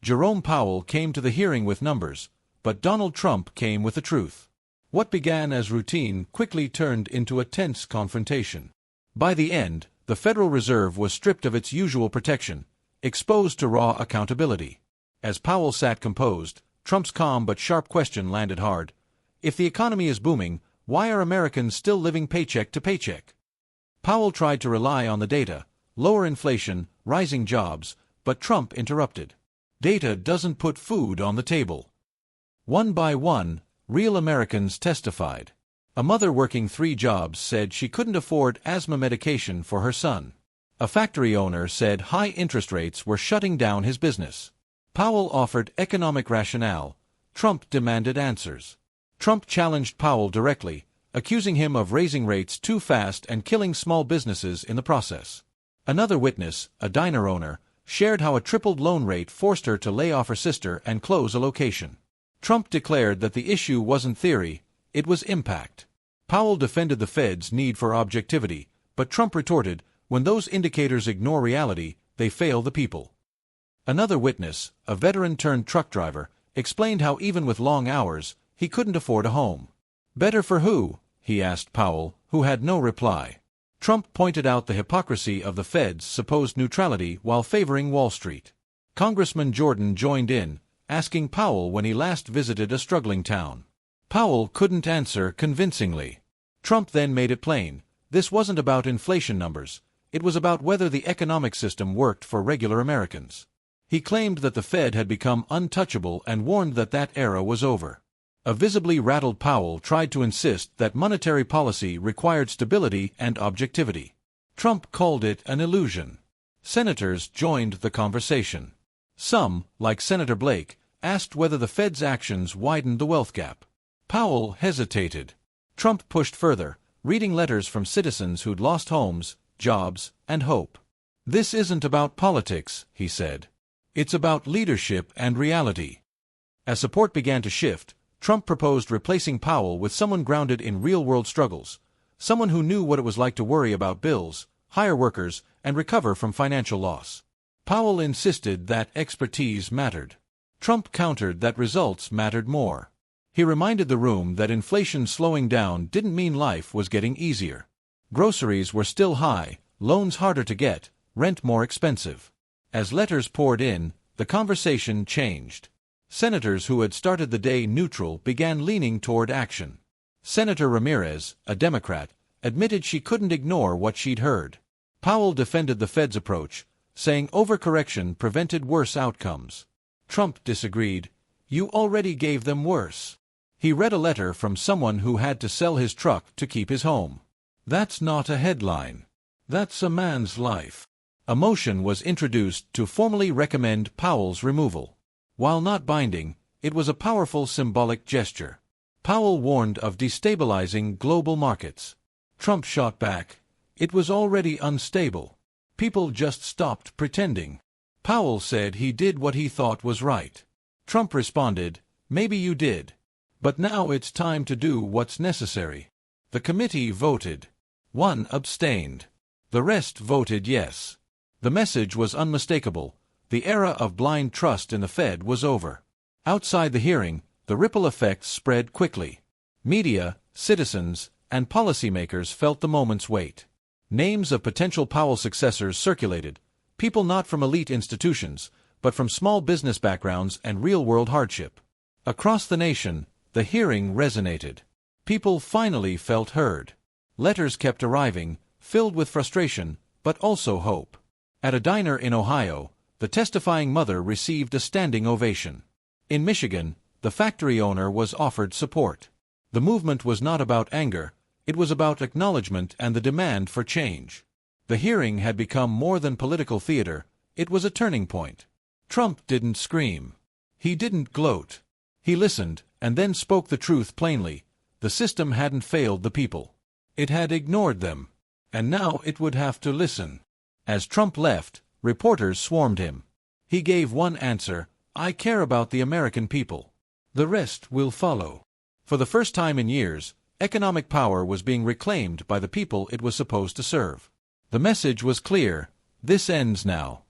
Jerome Powell came to the hearing with numbers, but Donald Trump came with the truth. What began as routine quickly turned into a tense confrontation. By the end, the Federal Reserve was stripped of its usual protection, exposed to raw accountability. As Powell sat composed, Trump's calm but sharp question landed hard. If the economy is booming, why are Americans still living paycheck to paycheck? Powell tried to rely on the data, lower inflation, rising jobs, but Trump interrupted. Data doesn't put food on the table. One by one, real Americans testified. A mother working 3 jobs said she couldn't afford asthma medication for her son. A factory owner said high interest rates were shutting down his business. Powell offered economic rationale. Trump demanded answers. Trump challenged Powell directly, accusing him of raising rates too fast and killing small businesses in the process. Another witness, a diner owner, shared how a tripled loan rate forced her to lay off her sister and close a location. Trump declared that the issue wasn't theory, it was impact. Powell defended the Fed's need for objectivity, but Trump retorted, when those indicators ignore reality, they fail the people. Another witness, a veteran-turned-truck driver, explained how even with long hours, he couldn't afford a home. Better for who? He asked Powell, who had no reply. Trump pointed out the hypocrisy of the Fed's supposed neutrality while favoring Wall Street. Congressman Jordan joined in, asking Powell when he last visited a struggling town. Powell couldn't answer convincingly. Trump then made it plain, this wasn't about inflation numbers, it was about whether the economic system worked for regular Americans. He claimed that the Fed had become untouchable and warned that that era was over. A visibly rattled Powell tried to insist that monetary policy required stability and objectivity. Trump called it an illusion. Senators joined the conversation. Some, like Senator Blake, asked whether the Fed's actions widened the wealth gap. Powell hesitated. Trump pushed further, reading letters from citizens who'd lost homes, jobs, and hope. This isn't about politics, he said. It's about leadership and reality. As support began to shift, Trump proposed replacing Powell with someone grounded in real-world struggles, someone who knew what it was like to worry about bills, hire workers, and recover from financial loss. Powell insisted that expertise mattered. Trump countered that results mattered more. He reminded the room that inflation slowing down didn't mean life was getting easier. Groceries were still high, loans harder to get, rent more expensive. As letters poured in, the conversation changed. Senators who had started the day neutral began leaning toward action. Senator Ramirez, a Democrat, admitted she couldn't ignore what she'd heard. Powell defended the Fed's approach, saying overcorrection prevented worse outcomes. Trump disagreed. You already gave them worse. He read a letter from someone who had to sell his truck to keep his home. That's not a headline. That's a man's life. A motion was introduced to formally recommend Powell's removal. While not binding, it was a powerful symbolic gesture. Powell warned of destabilizing global markets. Trump shot back. It was already unstable. People just stopped pretending. Powell said he did what he thought was right. Trump responded, maybe you did. But now it's time to do what's necessary. The committee voted. 1 abstained. The rest voted yes. The message was unmistakable. The era of blind trust in the Fed was over. Outside the hearing, the ripple effects spread quickly. Media, citizens, and policymakers felt the moment's weight. Names of potential Powell successors circulated, people not from elite institutions, but from small business backgrounds and real-world hardship. Across the nation, the hearing resonated. People finally felt heard. Letters kept arriving, filled with frustration, but also hope. At a diner in Ohio, the testifying mother received a standing ovation. In Michigan, the factory owner was offered support. The movement was not about anger, it was about acknowledgement and the demand for change. The hearing had become more than political theater, it was a turning point. Trump didn't scream. He didn't gloat. He listened, and then spoke the truth plainly. The system hadn't failed the people. It had ignored them. And now it would have to listen. As Trump left, reporters swarmed him. He gave one answer, I care about the American people. The rest will follow. For the first time in years, economic power was being reclaimed by the people it was supposed to serve. The message was clear, this ends now.